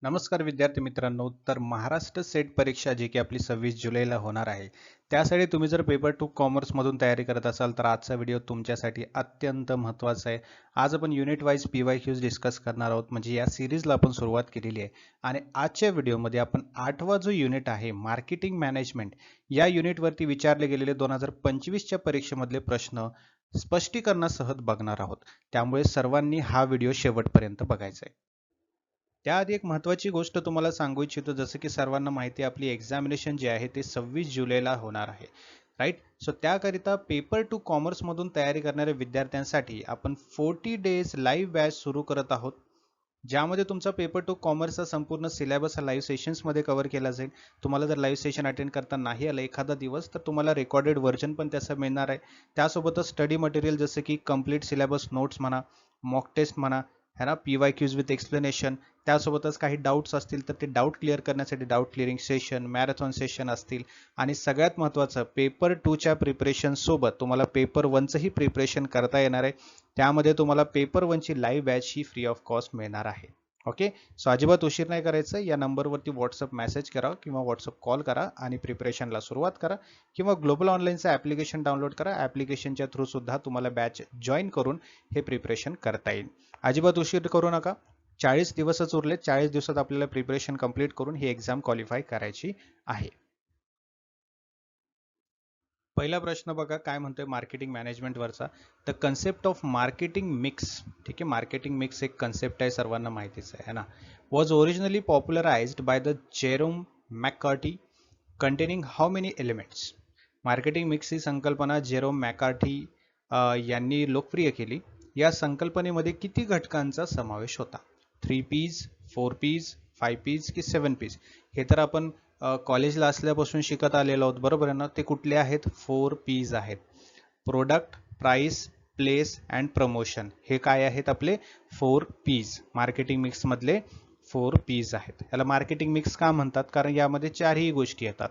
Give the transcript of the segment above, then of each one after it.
नमस्कार विद्यार्थी मित्रांनो. तर महाराष्ट्र सेट परीक्षा जी की आपली 26 जुलैला होणार आहे, त्यासाठी तुम्ही जर पेपर 2 कॉमर्समधून तयारी करत असाल तर आजचा व्हिडिओ तुमच्यासाठी अत्यंत महत्त्वाचा आहे. आज आपण युनिट वाईज PYQs डिस्कस करणार आहोत. म्हणजे या सिरीजला आपण सुरुवात केलेली आहे आणि आजच्या व्हिडिओमध्ये आपण 8वा जो युनिट आहे मार्केटिंग मॅनेजमेंट, या युनिटवरती विचारले गेलेले 2025च्या परीक्षेमधले प्रश्न स्पष्टीकरणासह बघणार आहोत. त्यामुळे सर्वांनी हा व्हिडिओ शेवटपर्यंत बघायचा आहे. त्याआधी एक महत्त्वाची गोष्ट तुम्हाला सांगू इच्छितो, जसं की सर्वांना माहिती आहे आपली एक्झामिनेशन जे आहे ते 26 जुलैला होणार आहे, राईट. सो त्याकरिता पेपर 2 कॉमर्समधून तयारी करणाऱ्या विद्यार्थ्यांसाठी आपण 40 डेज लाईव्ह बॅच सुरू करत आहोत, ज्यामध्ये तुमचा पेपर 2 कॉमर्सचा संपूर्ण सिलेबस हा लाईव्ह सेशन्समध्ये कव्हर केला जाईल. तुम्हाला जर लाईव्ह सेशन अटेंड करता नाही आलं एखादा दिवस तर तुम्हाला रेकॉर्डेड व्हर्जन पण त्याचं मिळणार आहे. त्यासोबतच स्टडी मटेरियल जसं की कंप्लीट सिलेबस नोट्स म्हणा, मॉक टेस्ट म्हणा, है ना, PYQs विथ एक्सप्लेनेशन, त्यासोबतच काही डाऊट्स असतील तर ते डाऊट क्लिअर करण्यासाठी doubt clearing session, marathon session असतील. आणि सगळ्यात महत्त्वाचं, पेपर 2च्या प्रिपरेशन सोबत तुम्हाला पेपर 1चंही प्रिपरेशन करता येणार आहे. त्यामध्ये तुम्हाला पेपर 1ची लाईव्ह बॅच ही फ्री ऑफ कॉस्ट मिळणार आहे. ओके. सो अजिबात उशीर नाही करायचं. या नंबरवरती व्हॉट्सअप मेसेज करा किंवा व्हॉट्सअप कॉल करा आणि प्रिपरेशनला सुरुवात करा, किंवा ग्लोबल ऑनलाईनचं ॲप्लिकेशन डाउनलोड करा. ॲप्लिकेशनच्या थ्रू सुद्धा तुम्हाला बॅच जॉईन करून हे प्रिपरेशन करता येईल. अजिबात उशीर करू नका. 40 दिवसच उरले. 40 दिवसात आपल्याला प्रिपरेशन कंप्लीट करून ही एक्झाम क्वालिफाय करायची आहे. पहिला प्रश्न बघा काय म्हणतोय मार्केटिंग मॅनेजमेंट वरचा. The concept of marketing mix, ठीक आहे, मार्केटिंग मिक्स एक कन्सेप्ट आहे, सर्वांना माहितीच आहे ना. Was originally popularised by the Jerome McCarthy containing how many elements. Marketing mix ही संकल्पना जेरोम मॅककार्टी यांनी लोकप्रिय केली. या संकल्पनेमध्ये किती घटकांचा समावेश होता? 3 Ps, 4 Ps, 5 Ps की 7 Ps? हे तर आपण कॉलेजला असल्यापासून शिकत आलेलो आहोत, बरोबर आहे ना. ते कुठले आहेत? 4 Ps आहेत. Product, price, place and promotion. हे काय आहेत? आपले 4 Ps. मार्केटिंग मिक्स मधले 4 Ps आहेत. याला मार्केटिंग मिक्स का म्हणतात? कारण यामध्ये चारही गोष्टी येतात,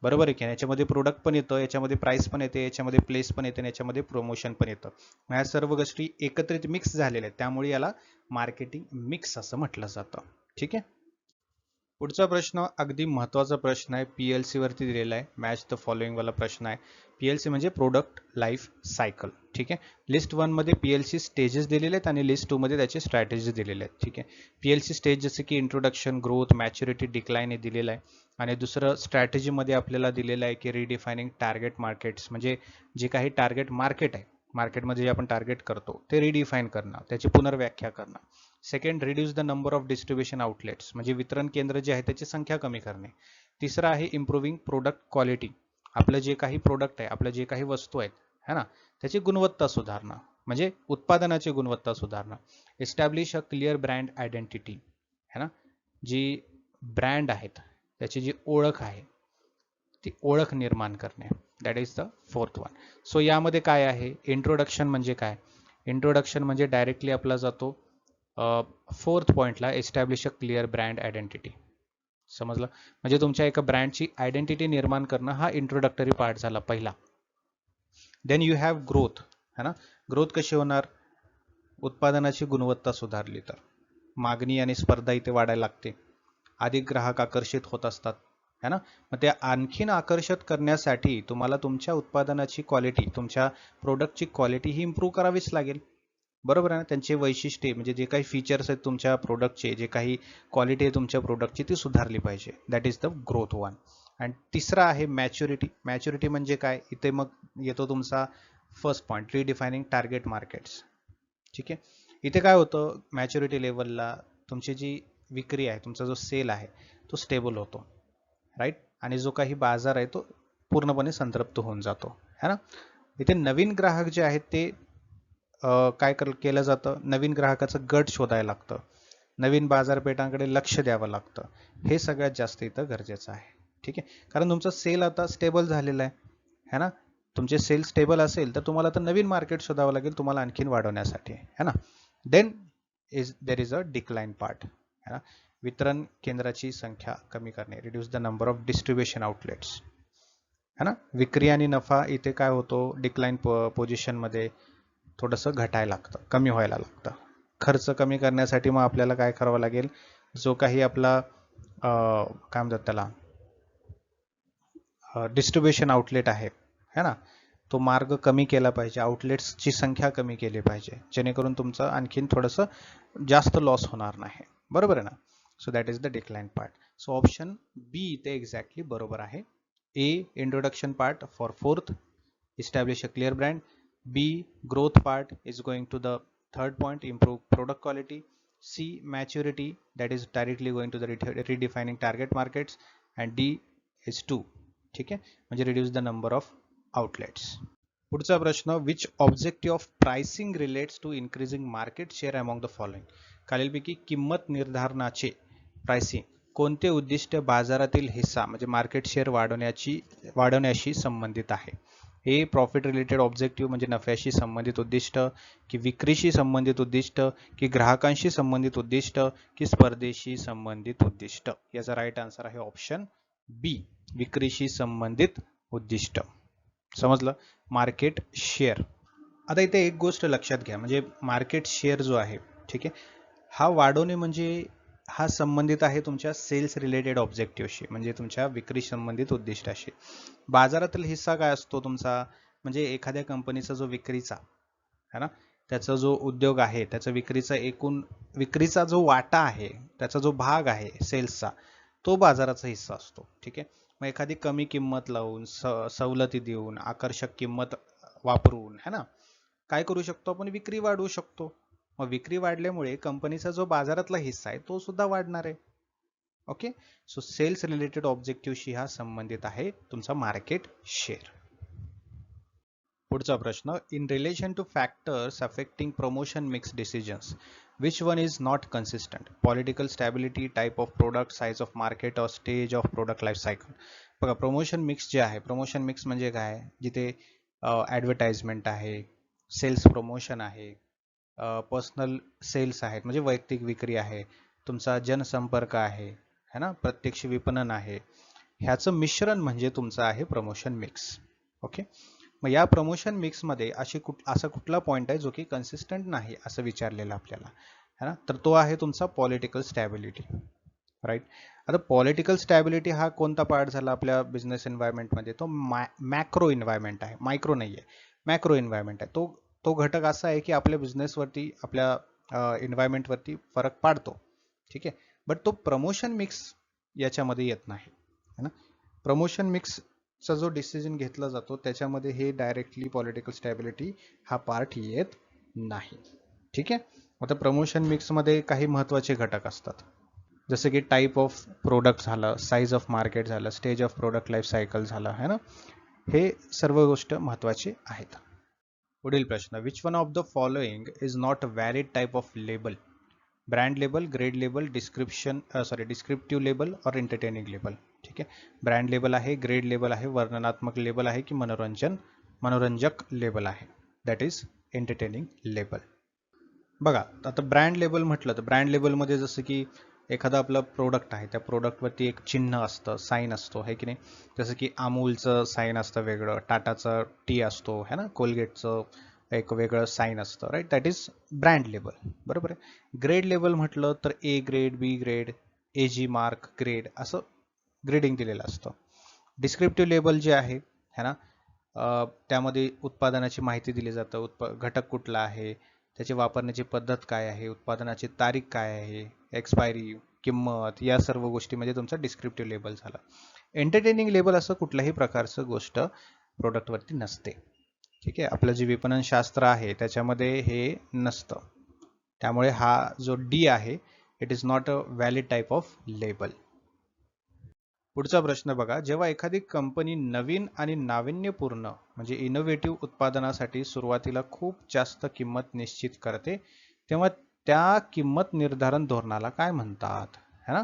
बरोबर आहे की. याच्यामध्ये प्रोडक्ट पण येतं, याच्यामध्ये प्राइस पण येते, याच्यामध्ये प्लेस पण येते आणि याच्यामध्ये प्रमोशन पण येतं. या सर्व गोष्टी एकत्रित मिक्स झालेल्या आहेत, त्यामुळे याला मार्केटिंग मिक्स असं म्हटलं जातं. ठीक आहे. पुढचा प्रश्न अगदी महत्त्वाचा प्रश्न आहे, PLC वरती दिलेला आहे. मॅच द फॉलोइंग वाला प्रश्न आहे. PLC म्हणजे प्रोडक्ट लाईफ सायकल. ठीक आहे. लिस्ट 1 मध्ये PLC स्टेजेस दिलेले आहेत आणि लिस्ट 2 मध्ये त्याचे स्ट्रॅटेजी दिलेले आहेत. ठीक आहे. PLC स्टेज जसे की इंट्रोडक्शन, ग्रोथ, मॅच्युरिटी, डिक्लाइन हे दिलेलं आहे. आणि दुसरं स्ट्रॅटेजी मध्ये आपल्याला दिलेलं आहे की रिडिफायनिंग टार्गेट मार्केट्स, म्हणजे जे काही टार्गेट मार्केट आहे, मार्केटमध्ये जे आपण टार्गेट करतो ते रिडिफाईन करणं, त्याची पुनर्व्याख्या करणं. Second, reduce the number of distribution outlets, म्हणजे वितरण केंद्र जे आहे त्याची संख्या कमी करणे. तिसरं आहे इम्प्रूव्हिंग प्रोडक्ट क्वालिटी, आपलं जे काही प्रोडक्ट आहे, आपल्या जे काही वस्तू आहेत, है ना, त्याची गुणवत्ता सुधारणं, म्हणजे उत्पादनाची गुणवत्ता सुधारणं. Establish a clear brand identity, है ना, जी ब्रँड आहेत त्याची जी ओळख आहे ती ओळख निर्माण करणे. That is the fourth one. So यामध्ये काय आहे? इंट्रोडक्शन म्हणजे काय? इंट्रोडक्शन म्हणजे डायरेक्टली आपला जातो फोर्थ पॉइंटला, establish a clear brand identity. समजलं? म्हणजे तुमच्या एका ब्रँडची आयडेंटिटी निर्माण करणं हा इंट्रोडक्टरी पार्ट झाला पहिला. देन यू हॅव ग्रोथ, है ना. ग्रोथ कशी होणार? उत्पादनाची गुणवत्ता सुधारली तर. मागणी आणि स्पर्धा इथे वाढायला लागते, अधिक ग्राहक आकर्षित होत असतात, है ना. मग ते आणखीन आकर्षित करण्यासाठी तुम्हाला तुमच्या उत्पादनाची क्वालिटी, तुमच्या प्रोडक्टची क्वालिटी ही इम्प्रूव्ह करावीच लागेल, बरोबर आहे ना. त्यांचे वैशिष्ट्ये म्हणजे जे काही फीचर्स आहेत तुमच्या प्रोडक्टचे, जे काही क्वालिटी आहे तुमच्या प्रोडक्टची ती सुधारली पाहिजे. That is the growth one. आणि तिसरा आहे मॅच्युरिटी. मॅच्युरिटी म्हणजे काय? इथे मग येतो तुमचा फर्स्ट पॉईंट, रिडिफायनिंग टार्गेट मार्केट्स. ठीक आहे. इथे काय होतं, मॅच्युरिटी लेवलला तुमची जी विक्री आहे, तुमचा जो सेल आहे तो स्टेबल होतो, राईट. आणि जो काही बाजार आहे तो पूर्णपणे संतृप्त होऊन जातो, है ना. इथे नवीन ग्राहक जे आहेत ते काय केलं जातं, नवीन ग्राहकाचं गट शोधायला लागतं, नवीन बाजारपेठांकडे लक्ष द्यावं लागतं. हे सगळ्यात जास्त इथं गरजेचं आहे. ठीक आहे. कारण तुमचं सेल आता स्टेबल झालेलं आहे, है ना. तुमचे सेल स्टेबल असेल तर तुम्हाला तर नवीन मार्केट शोधावं लागेल तुम्हाला आणखीन वाढवण्यासाठी, है ना. Then there is a decline part, है ना. वितरण केंद्राची संख्या कमी करणे, reduce the number of distribution outlets, है ना. विक्री आणि नफा इथे काय होतो, डिक्लाइन पोझिशनमध्ये थोडंसं घटायला लागतं, कमी व्हायला लागतं. खर्च कमी करण्यासाठी मग आपल्याला काय करावं लागेल, जो काही आपला काय म्हणतात त्याला डिस्ट्रीब्युशन आउटलेट आहे है ना, तो मार्ग कमी केला पाहिजे, आउटलेट्सची संख्या कमी केली पाहिजे, जेणेकरून तुमचं आणखीन थोडंसं जास्त लॉस होणार नाही. बरोबर आहे ना. So that is the decline part. So option B इथे एक्झॅक्टली बरोबर आहे. A introduction part for fourth, establish a clear brand. B growth part is going to the third point, improve product quality. C maturity, that is directly going to the redefining target markets. And D is 2. ठीक आहे, म्हणजे reduce the number of outlets. पुढचा प्रश्न, which objective of pricing relates to increasing market share among the following. खालीलपैकी किंमत निर्धारणाचे pricing कोणते उद्दिष्ट बाजारातील हिस्सा म्हणजे मार्केट शेअर वाढवण्याशी संबंधित आहे. हे प्रॉफिट रिलेटेड ऑब्जेक्टिव्ह म्हणजे नफ्याशी संबंधित उद्दिष्ट, की विक्रीशी संबंधित उद्दिष्ट, की ग्राहकांशी संबंधित उद्दिष्ट, की स्पर्धेशी संबंधित उद्दिष्ट. याचा राईट आन्सर आहे ऑप्शन बी, विक्रीशी संबंधित उद्दिष्ट. समजलं, मार्केट शेअर. आता इथे एक गोष्ट लक्षात घ्या, म्हणजे मार्केट शेअर जो आहे, ठीक आहे, हा वाढवणे म्हणजे हा संबंधित आहे तुमच्या सेल्स रिलेटेड ऑब्जेक्टिव्हशी, म्हणजे तुमच्या विक्री संबंधित उद्दिष्टाशी. बाजारातील हिस्सा काय असतो तुमचा, म्हणजे एखाद्या कंपनीचा जो विक्रीचा है ना, त्याचा जो उद्योग आहे, त्याचा विक्रीचा जो वाटा आहे, त्याचा जो भाग आहे सेल्सचा, तो बाजाराचा हिस्सा असतो. ठीक आहे, मग एखादी कमी किंमत लावून, सवलती देऊन, आकर्षक किंमत वापरून है ना, काय करू शकतो आपण, विक्री वाढवू शकतो. मग विक्री वाढल्यामुळे कंपनीचा जो बाजारातला हिस्सा आहे तो सुद्धा वाढणार आहे. ओके, सो सेल्स रिलेटेड ऑब्जेक्टिव्हशी हा संबंधित आहे तुमचा मार्केट शेअर. पुढचा प्रश्न, in relation to factors affecting promotion mix decisions which one is not consistent. Political stability, type of product, size of market और stage of product life cycle. बघा, promotion mix जे आहे, प्रमोशन मिक्स म्हणजे काय, जिथे advertisement आहे, sales promotion आहे, personal sales आहेत म्हणजे वैयक्तिक विक्री आहे, तुमचा जनसंपर्क आहे है ना, प्रत्यक्ष विपणन आहे, ह्याचं मिश्रण म्हणजे तुमचं आहे प्रमोशन मिक्स. ओके, मग या प्रमोशन मिक्समध्ये असा कुठला पॉईंट आहे जो की कन्सिस्टंट नाही असं विचारलेलं आपल्याला है ना, तर तो आहे तुमचा पॉलिटिकल स्टॅबिलिटी. राईट. आता पॉलिटिकल स्टॅबिलिटी हा कोणता पार्ट झाला आपल्या बिझनेस एन्व्हायरमेंटमध्ये, तो मॅक्रो एन्व्हायरमेंट आहे, मायक्रो नाही आहे, मॅक्रो एन्व्हायरमेंट आहे. तो घटक असा आहे की आपल्या बिझनेसवरती, आपल्या एन्व्हायरमेंटवरती फरक पाडतो. ठीक आहे, बट तो प्रमोशन मिक्स याच्यामध्ये येत नाही है ना. प्रमोशन मिक्सचा जो डिसिजन घेतला जातो त्याच्यामध्ये हे डायरेक्टली पॉलिटिकल स्टॅबिलिटी हा पार्ट येत नाही. ठीक आहे, आता प्रमोशन मिक्समध्ये काही महत्त्वाचे घटक असतात, जसे की टाईप ऑफ प्रोडक्ट झालं, साईज ऑफ मार्केट झालं, stage of product life cycle झालं है ना, हे सर्व गोष्ट महत्त्वाचे आहेत. पुढील प्रश्न, which one of the following is not valid type of label. Brand label, grade label, descriptive label और एंटरटेनिंग लेबल. ठीक आहे, ब्रँड लेबल आहे, ग्रेड लेबल आहे, वर्णनात्मक लेबल आहे, की मनोरंजक लेबल आहे, दॅट इज एंटरटेनिंग लेबल. बघा, आता ब्रँड लेबल म्हटलं तर ब्रँड लेबलमध्ये जसं की एखादा आपला प्रोडक्ट आहे, त्या प्रोडक्टवरती एक चिन्ह असतं, साईन असतो है की नाही, जसं की अमूलचं साईन असतं वेगळं, टाटाचं टी असतो है ना, कोलगेटचं एक वेगळं साईन असतं, right, that is brand label. बरोबर आहे. ग्रेड लेबल म्हटलं तर A grade, B grade, A G mark, grade असं ग्रेडिंग दिलेलं असतं. डिस्क्रिप्टिव्ह लेबल जे आहे है ना, त्यामध्ये उत्पादनाची माहिती दिली जातं, घटक कुठला आहे, त्याची वापरण्याची पद्धत काय आहे, उत्पादनाची तारीख काय आहे, एक्सपायरी, किंमत, या सर्व गोष्टी म्हणजे तुमचा डिस्क्रिप्टिव्ह लेबल झाला. एंटरटेनिंग लेबल असं कुठल्याही प्रकारचं गोष्ट प्रोडक्टवरती नसते. ठीक आहे, आपलं जे विपणन शास्त्र आहे त्याच्यामध्ये हे नसतं, त्यामुळे हा जो डी आहे it is not a valid type of label. पुढचा प्रश्न बघा, जेव्हा एखादी कंपनी नवीन आणि नाविन्यपूर्ण म्हणजे इनोव्हेटिव्ह उत्पादनासाठी सुरुवातीला खूप जास्त किंमत निश्चित करते, तेव्हा त्या किंमत निर्धारण धोरणाला काय म्हणतात है ना.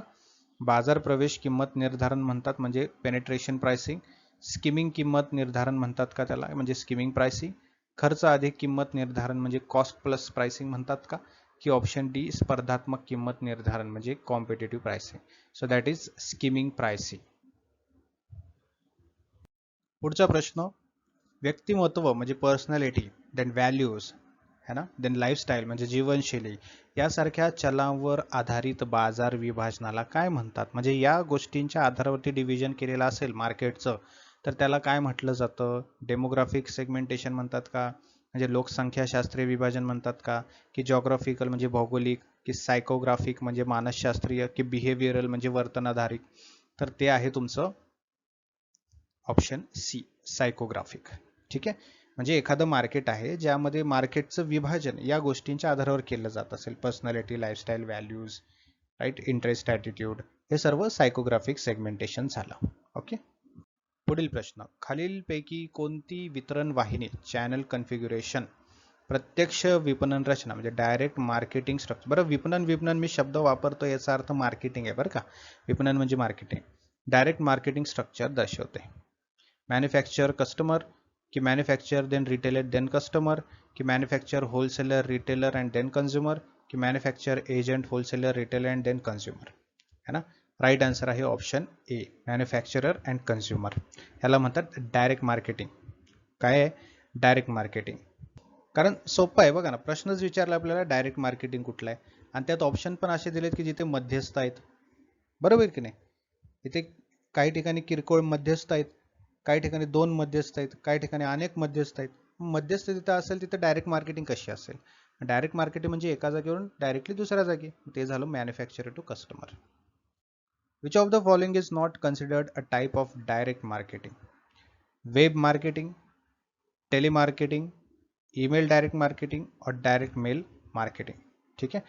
बाजार प्रवेश किंमत निर्धारण म्हणतात म्हणजे पेनिट्रेशन प्राइसिंग, स्किमिंग किंमत निर्धारण म्हणतात का त्याला म्हणजे स्किमिंग प्राइसिंग, खर्च अधिक किंमत निर्धारण म्हणजे कॉस्ट प्लस प्राइसिंग म्हणतात का, की ऑप्शन डी स्पर्धात्मक किंमत निर्धारण म्हणजे competitive pricing. So that is skimming pricing. पुढचा प्रश्न, व्यक्तिमत्व म्हणजे पर्सनॅलिटी, देन व्हॅल्यूज है ना, देन लाईफस्टाईल म्हणजे जीवनशैली, यासारख्या चलांवर आधारित बाजार विभाजनाला काय म्हणतात? म्हणजे या गोष्टींच्या आधारावरती डिव्हिजन केलेलं असेल मार्केटचं तर त्याला काय म्हटलं जातं? डेमोग्राफिक सेगमेंटेशन म्हणतात का, म्हणजे लोकसंख्याशास्त्रीय विभाजन म्हणतात का, की जॉग्राफिकल म्हणजे भौगोलिक, की सायकोग्राफिक म्हणजे मानसशास्त्रीय, की बिहेवियरल म्हणजे वर्तन आधारित? तर ते आहे तुमचं ऑप्शन सी, सायकोग्राफिक. ठीक आहे, म्हणजे एखादं मार्केट आहे ज्यामध्ये मार्केटचं विभाजन या गोष्टींच्या आधारावर केलं जात असेल, personality, lifestyle, values, right, interest, attitude, हे सर्व सायकोग्राफिक सेगमेंटेशन झालं. ओके. पुढील प्रश्न, खालीलपैकी कोणती वितरण वाहिनी चॅनल कन्फिग्युरेशन प्रत्यक्ष विपणन रचना म्हणजे डायरेक्ट मार्केटिंग स्ट्रक्चर, बरं विपणन मी शब्द वापरतो याचा अर्थ मार्केटिंग आहे बरं का, विपणन म्हणजे मार्केटिंग, डायरेक्ट मार्केटिंग स्ट्रक्चर दर्शवते? मॅन्युफॅक्चर कस्टमर, की manufacture then retailer then customer, की manufacture wholesaler retailer and then consumer, की manufacture agent wholesaler retailer and then consumer, है ना? राईट आन्सर आहे option A, manufacturer and consumer. ह्याला म्हणतात direct marketing. काय आहे डायरेक्ट मार्केटिंग? कारण सोपं आहे बघा ना, प्रश्नच विचारला आपल्याला डायरेक्ट मार्केटिंग कुठलं आहे, आणि त्यात ऑप्शन पण असे दिलेत की जिथे मध्यस्थ आहेत, बरोबर की नाही? इथे काही ठिकाणी किरकोळ मध्यस्थ आहेत, काही ठिकाणी 2 मध्यस्थ आहेत, काही ठिकाणी अनेक मध्यस्थ आहेत. मध्यस्थ जिथं असेल तिथे डायरेक्ट मार्केटिंग कशी असेल? डायरेक्ट मार्केटिंग म्हणजे एका जागेवरून डायरेक्टली दुसऱ्या जागी, ते झालं manufacturer to customer. Which of the following is not considered a type of direct marketing? Web marketing, telemarketing, email direct marketing और डायरेक्ट मेल मार्केटिंग. ठीक आहे,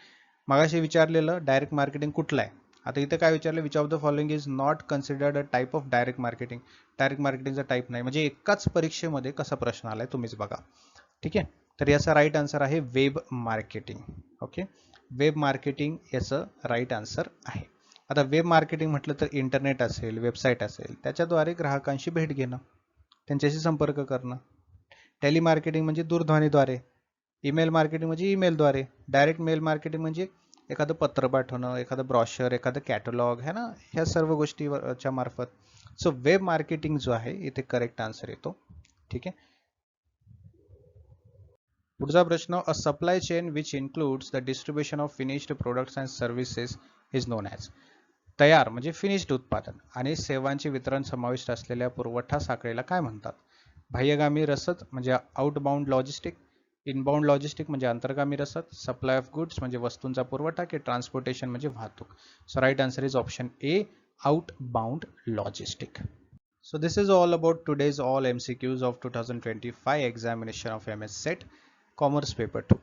मगाशी विचारलेलं डायरेक्ट मार्केटिंग कुठलं आहे, आता इथे काय विचारलं, which of the following is not considered a type of direct marketing. Direct मार्केटिंगचा टाईप नाही, म्हणजे एकाच परीक्षेमध्ये कसा प्रश्न आलाय तुम्हीच बघा. ठीक आहे, तर याचा राईट आन्सर आहे web marketing. Okay, web marketing याचं राईट आन्सर आहे. आता वेब मार्केटिंग म्हटलं तर इंटरनेट असेल, वेबसाईट असेल, त्याच्याद्वारे ग्राहकांशी भेट घेणं, त्यांच्याशी संपर्क करणं. टेलिमार्केटिंग म्हणजे दूरध्वनीद्वारे, ईमेल मार्केटिंग म्हणजे ईमेलद्वारे, डायरेक्ट मेल मार्केटिंग म्हणजे एखादं पत्र पाठवणं, एखादं ब्रॉशर, एखादं कॅटलॉग, है ना, ह्या सर्व गोष्टीच्या मार्फत. सो वेब मार्केटिंग जो आहे इथे करेक्ट आन्सर येतो. ठीक आहे, पुढचा प्रश्न, a supply chain which includes the distribution of finished products and services is known as. तयार म्हणजे फिनिश्ड उत्पादन आणि सेवांचे वितरण समाविष्ट असलेल्या पुरवठा साखळीला काय म्हणतात? बाह्यगामी रसद म्हणजे आउटबाउंड लॉजिस्टिक, इनबाउंड लॉजिस्टिक म्हणजे अंतर्गामी रसद, सप्लाय ऑफ गुड्स म्हणजे वस्तूंचा पुरवठा, की ट्रान्सपोर्टेशन म्हणजे वाहतूक. So right answer is option A, outbound logistic. So this is all about today's all MCQs of 2025 examination of MS Set Commerce Paper 2.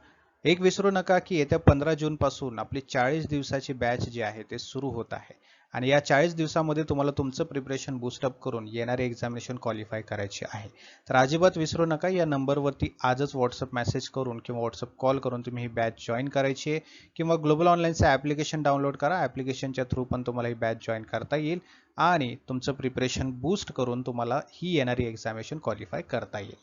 एक विसरू नका की येत्या 15 जून पासून आपली 40 दिवसाची बॅच जी आहे ते सुरू होत आहे, आणि या 40 दिवसामध्ये तुम्हाला तुमचं प्रिपरेशन बूस्टअप करून येणारे एक्झामिनेशन क्वालिफाय करायचे आहे. तर अजिबात विसरू नका, या नंबरवरती आजच व्हॉट्सअप मेसेज करून किंवा व्हॉट्सअप कॉल करून तुम्ही ही बॅच जॉईन करायची आहे, किंवा ग्लोबल ऑनलाईनचं ॲप्लिकेशन डाउनलोड करा, ॲप्लिकेशनच्या थ्रू पण तुम्हाला ही बॅच जॉईन करता येईल आणि तुमचं प्रिपरेशन बूस्ट करून तुम्हाला ही येणारी एक्झामिनेशन क्वालिफाय करता येईल.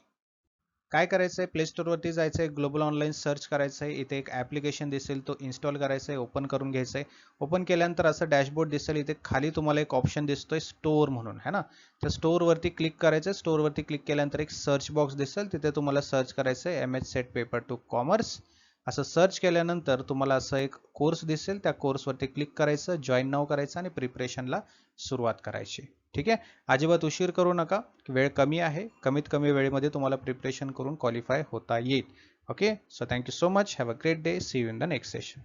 काय करायचं आहे, प्ले स्टोअरवरती जायचं आहे, ग्लोबल ऑनलाईन सर्च करायचं आहे, इथे एक ॲप्लिकेशन दिसेल तो इन्स्टॉल करायचा आहे, ओपन करून घ्यायचं आहे. ओपन केल्यानंतर असं डॅशबोर्ड दिसेल, इथे खाली तुम्हाला एक ऑप्शन दिसतोय स्टोअर म्हणून, है ना, त्या स्टोअरवरती क्लिक करायचं आहे. स्टोअरवरती क्लिक केल्यानंतर एक सर्च बॉक्स दिसेल, तिथे तुम्हाला सर्च करायचं आहे MS सेट पेपर 2 कॉमर्स. असं सर्च केल्यानंतर तुम्हाला असं एक कोर्स दिसेल, त्या कोर्सवरती क्लिक करायचं, जॉईन नाव करायचं आणि प्रिपरेशनला सुरुवात करायची. ठीक आहे, अजिबात उशीर करू नका, वेळ कमी आहे, कमीत कमी वेळेमध्ये तुम्हाला प्रिपरेशन करून क्वालिफाय होता येईल. Okay, so thank you so much, have a great day, see you in the next session.